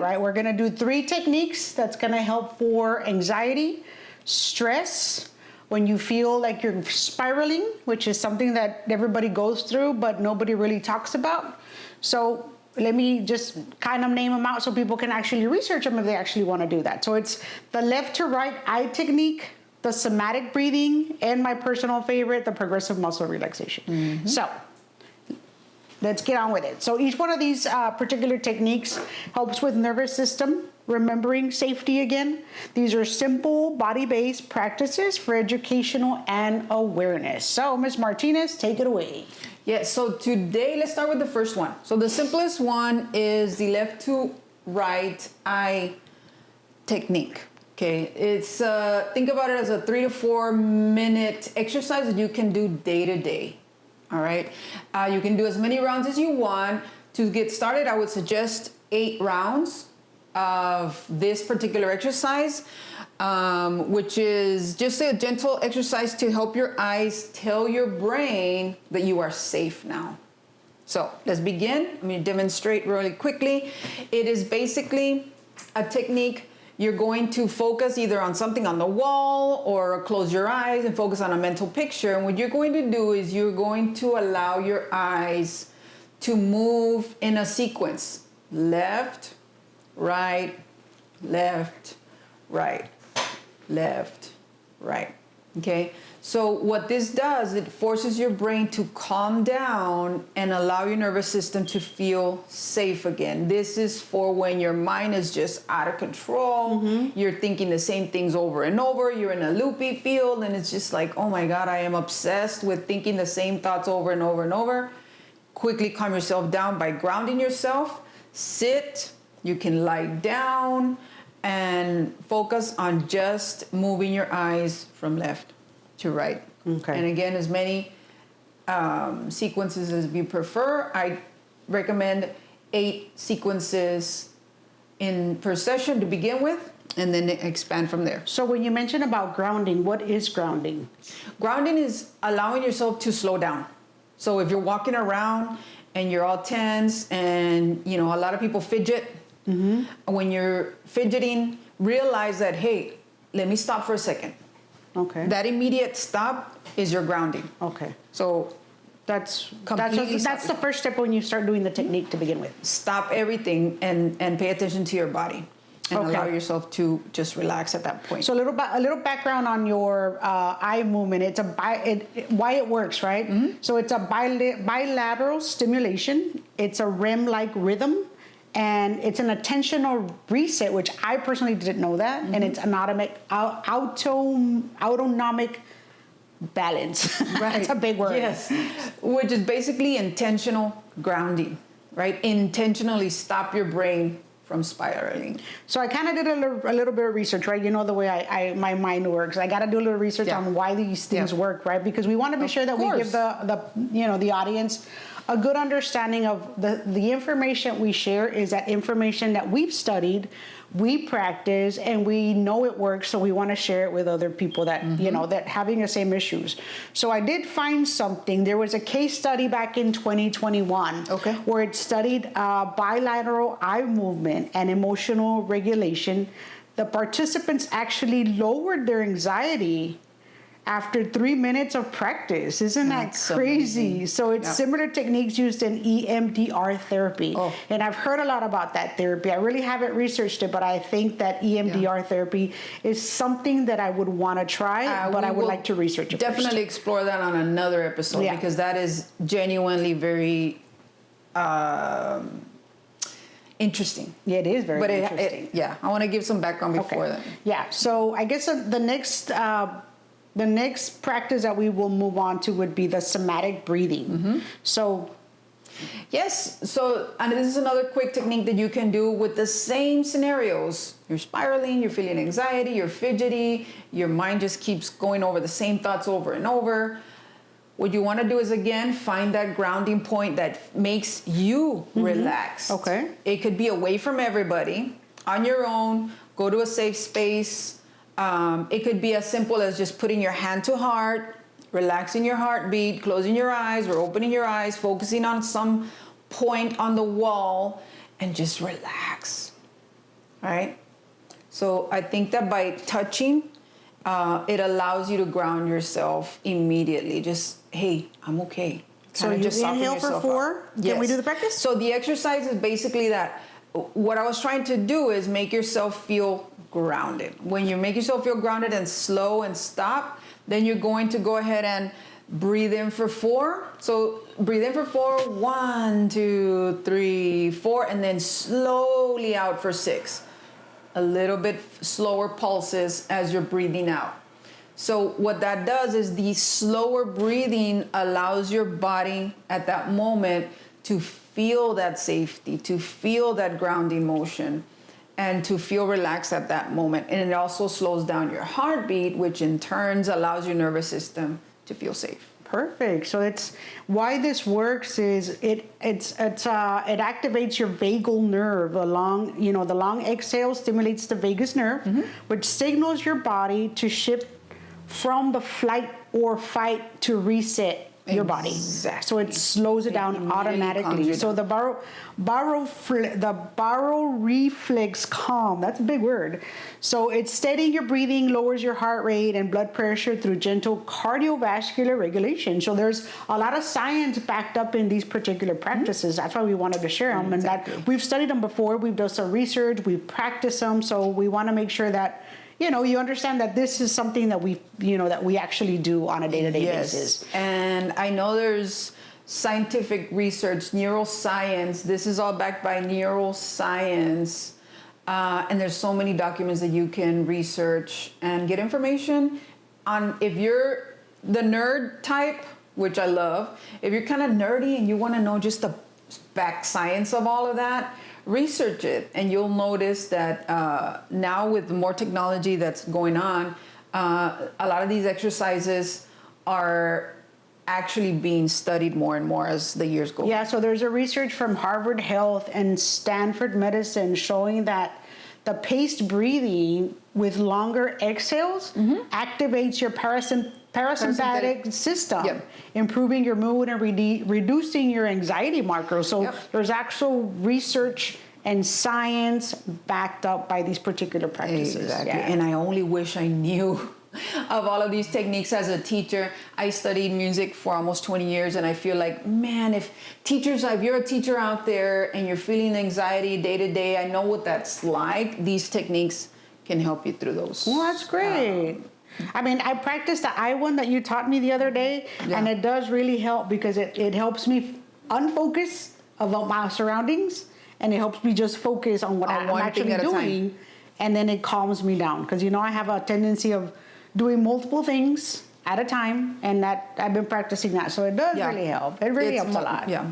right? We're going to do 3 techniques that's going to help for anxiety, stress, when you feel like you're spiraling, which is something that everybody goes through, but nobody really talks about. So let me just kind of name them out so people can actually research them if they actually want to do that. So it's the left to right eye technique, the somatic breathing, and my personal favorite, the progressive muscle relaxation. Mm-hmm. So let's get on with it. So each one of these particular techniques helps with nervous system, remembering safety again. These are simple body-based practices for educational and awareness. So Ms. Martinez, take it away. Yeah, so today let's start with the first one. So the simplest one is the left to right eye technique. Okay, it's think about it as a 3 to 4 minute exercise that you can do day to day. All right, you can do as many rounds as you want. To get started, I would suggest 8 rounds of this particular exercise, which is just a gentle exercise to help your eyes tell your brain that you are safe now. So let's begin. I'm going to demonstrate really quickly. It is basically a technique. You're going to focus either on something on the wall or close your eyes and focus on a mental picture. And what you're going to do is you're going to allow your eyes to move in a sequence. Left, right, left, right, left, right. Okay? So what this does, it forces your brain to calm down and allow your nervous system to feel safe again. This is for when your mind is just out of control. Mm-hmm. You're thinking the same things over and over. You're in a loopy field and it's just like, oh my God, I am obsessed with thinking the same thoughts over and over and over. Quickly calm yourself down by grounding yourself. Sit. You can lie down and focus on just moving your eyes from left to right. Okay. And again, as many sequences as you prefer. I recommend 8 sequences per session to begin with, and then expand from there. So when you mention about grounding, what is grounding? Grounding is allowing yourself to slow down. So if you're walking around and you're all tense and, you know, a lot of people fidget. Mm-hmm. When you're fidgeting, realize that, hey, let me stop for a second. Okay. That immediate stop is your grounding. Okay. So that's the first step when you start doing the technique to begin with. Stop everything and pay attention to your body and allow yourself to just relax at that point. So a little background on your eye movement. It's why it works, right? Mm-hmm. So it's a bilateral stimulation. It's a REM-like rhythm. And it's an attentional reset, which I personally didn't know that. Mm-hmm. And it's autonomic balance. Right. It's a big word. Yes. Which is basically intentional grounding, right? Intentionally stop your brain from spiraling. So I kind of did a little bit of research, right? You know the way my mind works. I got to do a little research on why these things work, right? Because we want to be sure that we give the audience a good understanding of the information we share is that information that we've studied, we practice, and we know it works, so we want to share it with other people that, mm-hmm. you know, that having the same issues. So I did find something. There was a case study back in 2021 where it studied bilateral eye movement and emotional regulation. The participants actually lowered their anxiety after 3 minutes of practice. Isn't that crazy? So it's similar techniques used in EMDR therapy. Oh. And I've heard a lot about that therapy. I really haven't researched it, but I think that EMDR therapy is something that I would want to try, but I would like to research it definitely first. Explore that on another episode because that is genuinely very interesting. Yeah, it is very interesting. I want to give some background before that. Yeah, so I guess the next practice that we will move on to would be the somatic breathing. Mm-hmm. So, and this is another quick technique that you can do with the same scenarios. You're spiraling, you're feeling anxiety, you're fidgety, your mind just keeps going over the same thoughts over and over. What you want to do is, again, find that grounding point that makes you relax. Okay. It could be away from everybody, on your own, go to a safe space. It could be as simple as just putting your hand to heart, relaxing your heartbeat, closing your eyes or opening your eyes, focusing on some point on the wall, and just relax. So I think that by touching, it allows you to ground yourself immediately. Just, hey, I'm okay. So you just inhale for 4. Yes. Can we do the practice? So the exercise is basically that. What I was trying to do is make yourself feel grounded. When you make yourself feel grounded and slow and stop, then you're going to go ahead and breathe in for 4. So breathe in for 4, 1, 2, 3, 4, and then slowly out for 6. A little bit slower pulses as you're breathing out. So what that does is the slower breathing allows your body at that moment to feel that safety, to feel that grounding motion, and to feel relaxed at that moment. And it also slows down your heartbeat, which in turn allows your nervous system to feel safe. Perfect. So it's why this works is it activates your vagal nerve. The long exhale stimulates the vagus nerve, which signals your body to shift from the flight or fight to reset your body. Exactly. So it slows it down automatically. So the baroreceptor reflex calm, that's a big word. So it's steadying your breathing, lowers your heart rate and blood pressure through gentle cardiovascular regulation. So there's a lot of science backed up in these particular practices. That's why we wanted to share them. Exactly. And that we've studied them before, we've done some research, we've practiced them. So we want to make sure that you understand that this is something that we actually do on a day-to-day basis. And I know there's scientific research, neuroscience. This is all backed by neuroscience. And there's so many documents that you can research and get information on. If you're the nerd type, which I love, if you're kind of nerdy and you want to know just the back science of all of that, research it, and you'll notice that now with more technology that's going on, a lot of these exercises are actually being studied more and more as the years go. Yeah, so there's a research from Harvard Health and Stanford Medicine showing that the paced breathing with longer exhales activates your parasympathetic system, improving your mood and reducing your anxiety markers. So there's actual research and science backed up by these particular practices. Exactly. Yeah. And I only wish I knew of all of these techniques as a teacher. I studied music for almost 20 years, and I feel like, man, if you're a teacher out there and you're feeling anxiety day to day, I know what that's like. These techniques can help you through those. Well, that's great. I mean, I practiced the I one that you taught me the other day, and it does really help because it helps me unfocus about my surroundings, and it helps me just focus on what I'm actually doing, and then it calms me down. Because, I have a tendency of doing multiple things at a time, and that I've been practicing that. So it does really help. It really helps a lot. Yeah.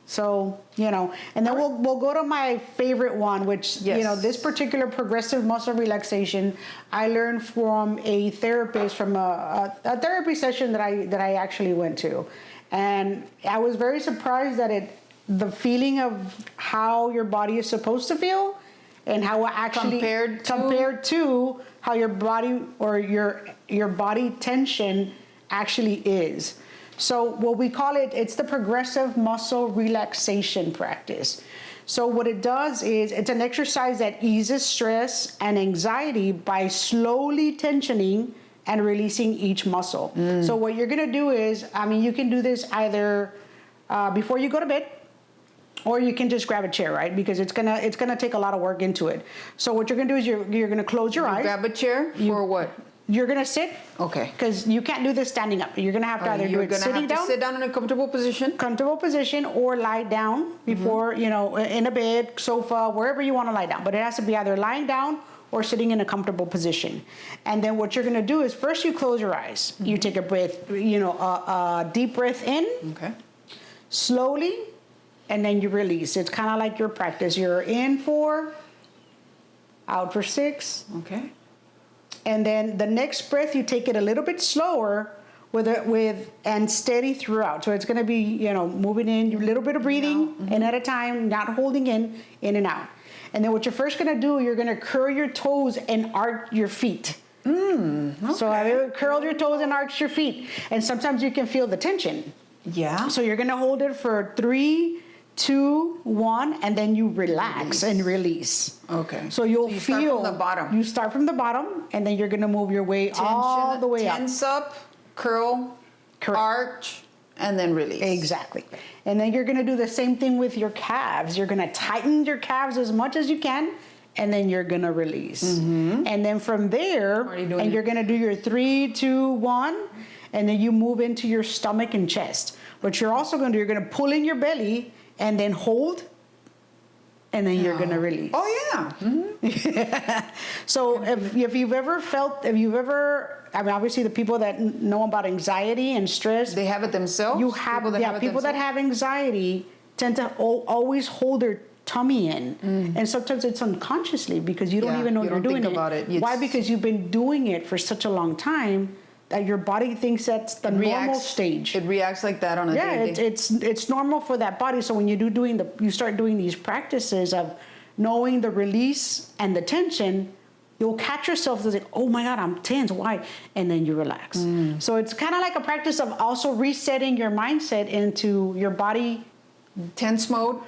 So, and then we'll go to my favorite one, which, this particular progressive muscle relaxation, I learned from a therapist from a therapy session that I actually went to. And I was very surprised that the feeling of how your body is supposed to feel and how it actually compared to how your body or your body tension actually is. So what we call it's the progressive muscle relaxation practice. So what it does is it's an exercise that eases stress and anxiety by slowly tensioning and releasing each muscle. So what you're gonna do is, you can do this either before you go to bed, or you can just grab a chair, right? Because it's gonna take a lot of work into it. So what you're gonna do is you're gonna close your eyes. Grab a chair for what? You're gonna sit. Okay. Because you can't do this standing up. You're gonna have to either do it sitting down. Sit down in a comfortable position. Or lie down before, in a bed, sofa, wherever you want to lie down. But it has to be either lying down or sitting in a comfortable position. And then what you're gonna do is first you close your eyes. You take a breath, a deep breath in. Okay. Slowly, and then you release. It's kind of like your practice. You're in 4, out for 6. Okay. And then the next breath, you take it a little bit slower and steady throughout. So it's going to be, moving in, a little bit of breathing in at a time, not holding in and out. And then what you're first going to do, you're going to curl your toes and arch your feet. Okay. So curl your toes and arch your feet. And sometimes you can feel the tension. Yeah. So you're going to hold it for 3, 2, 1, and then you relax and release. Okay. So you feel start from the bottom. You start from the bottom, and then you're gonna move your way all the way up. Tense up, curl, Correct. arch, and then release. Exactly. And then you're gonna do the same thing with your calves. You're gonna tighten your calves as much as you can, and then you're gonna release. And then from there, and you're gonna do your 3, 2, 1, and then you move into your stomach and chest. What you're also gonna do, you're gonna pull in your belly and then hold, and then you're gonna release. Oh yeah. So if you've ever, I mean, obviously the people that know about anxiety and stress, They have it themselves. you have, people that have anxiety tend to always hold their tummy in, and sometimes it's unconsciously because you don't even know you're doing think about it. Why? Because you've been doing it for such a long time that your body thinks that's the normal stage. It reacts like that on a day. It's normal for that body. So when you start doing these practices of knowing the release and the tension, you'll catch yourself as like, oh my God, I'm tense. Why? And then you relax. So it's kind of like a practice of also resetting your mindset into your body Tense mode.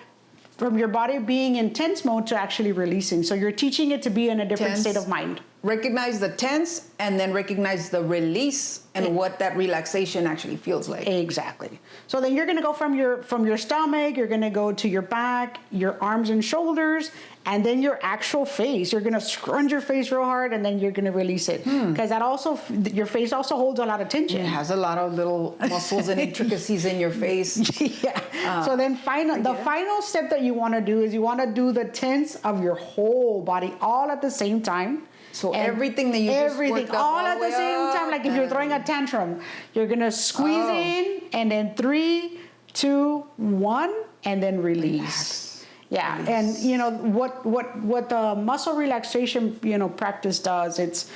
From your body being in tense mode to actually releasing. So you're teaching it to be in a different state of mind. Recognize the tense and then recognize the release and what that relaxation actually feels like. Exactly. So then you're going to go from your stomach, you're going to go to your back, your arms and shoulders, and then your actual face. You're going to scrunch your face real hard, and then you're going to release it. Because your face also holds a lot of tension. It has a lot of little muscles and intricacies in your face. Yeah. So then the final step that you want to do is you want to do the tense of your whole body all at the same time. So everything that you just worked up all at the same time, like if you're throwing a tantrum, you're gonna squeeze in, and then 3, 2, 1, and then release. Yeah, release. And what the muscle relaxation practice does, it's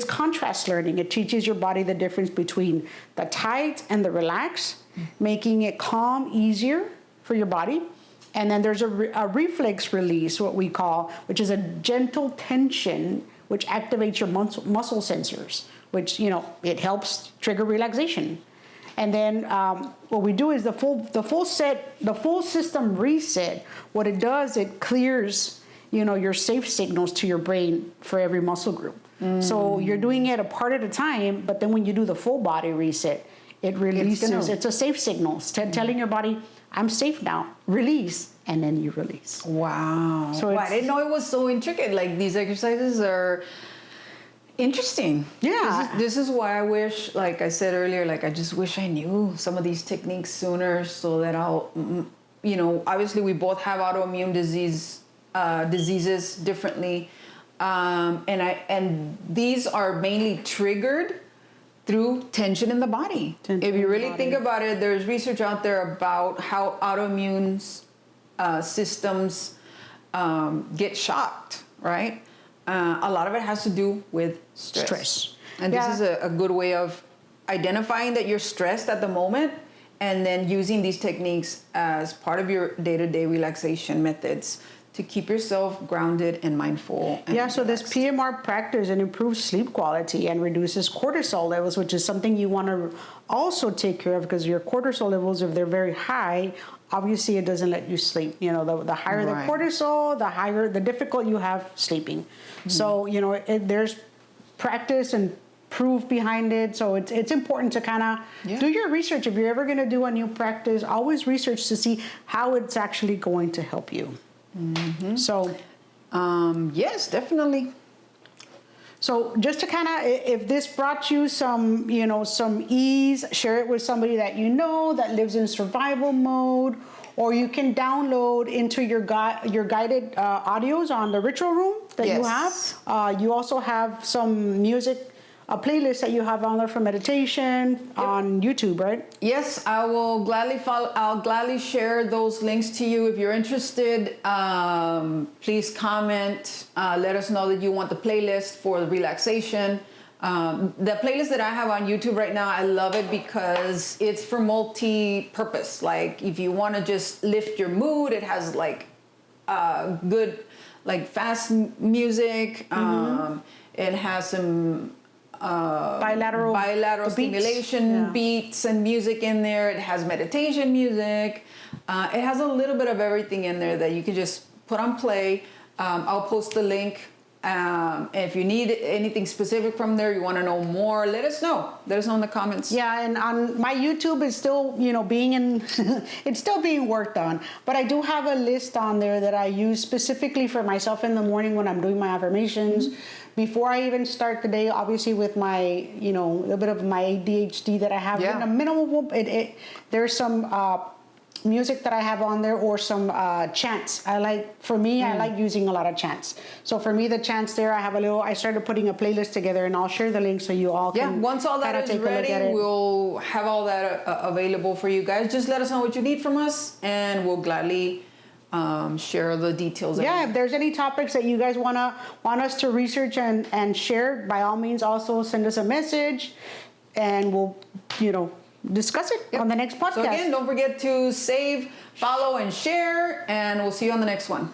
contrast learning. It teaches your body the difference between the tight and the relax, making it calm easier for your body. And then there's a reflex release, what we call, which is a gentle tension, which activates your muscle sensors, which, it helps trigger relaxation. And then what we do is the full system reset. What it does, it clears, your safe signals to your brain for every muscle group. So you're doing it a part at a time, but then when you do the full body reset, it releases. It's a safe signal. Telling your body, I'm safe now. Release. And then you release. Wow. So I didn't know it was so intricate. Like, these exercises are interesting. Yeah. This is why I wish, like I said earlier, like I just wish I knew some of these techniques sooner so that I'll, obviously we both have autoimmune diseases differently. And these are mainly triggered through tension in the body. If you really think about it, there's research out there about how autoimmune systems get shocked, right? A lot of it has to do with stress. And this is a good way of identifying that you're stressed at the moment and then using these techniques as part of your day-to-day relaxation methods to keep yourself grounded and mindful. And so this PMR practice, it improves sleep quality and reduces cortisol levels, which is something you want to also take care of, because your cortisol levels, if they're very high, obviously it doesn't let you sleep. The higher the cortisol, the difficult you have sleeping. So, there's practice and proof behind it. So it's important to kind of do your research. If you're ever going to do a new practice, always research to see how it's actually going to help you. So, yes, definitely. So just to kind of, if this brought you some, some ease, share it with somebody that that lives in survival mode, or you can download into your guided audios on the Ritual Room that you have. You also have some music, a playlist that you have on there for meditation on YouTube, right? Yes, I will gladly follow. I'll gladly share those links to you if you're interested. Please comment. Let us know that you want the playlist for the relaxation. The playlist that I have on YouTube right now, I love it because it's for multi-purpose. Like, if you want to just lift your mood, it has like good, like fast music. It has some bilateral stimulation beats and music in there. It has meditation music. It has a little bit of everything in there that you can just put on play. I'll post the link. If you need anything specific from there, you want to know more, let us know. Let us know in the comments. Yeah, and on my YouTube is still, it's still being worked on. But I do have a list on there that I use specifically for myself in the morning when I'm doing my affirmations. Mm-hmm. Before I even start the day, obviously with my, a little bit of my ADHD that I have, in a minimal, there's some music that I have on there, or some chants. I like using a lot of chants. So for me, the chants there, I started putting a playlist together, and I'll share the link so you all can. Yeah, once all that is ready, we'll have all that available for you guys. Just let us know what you need from us, and we'll gladly share the details. Yeah, if there's any topics that you guys want us to research and share, by all means, also send us a message, and we'll, discuss it on the next podcast. So again, don't forget to save, follow, and share, and we'll see you on the next one.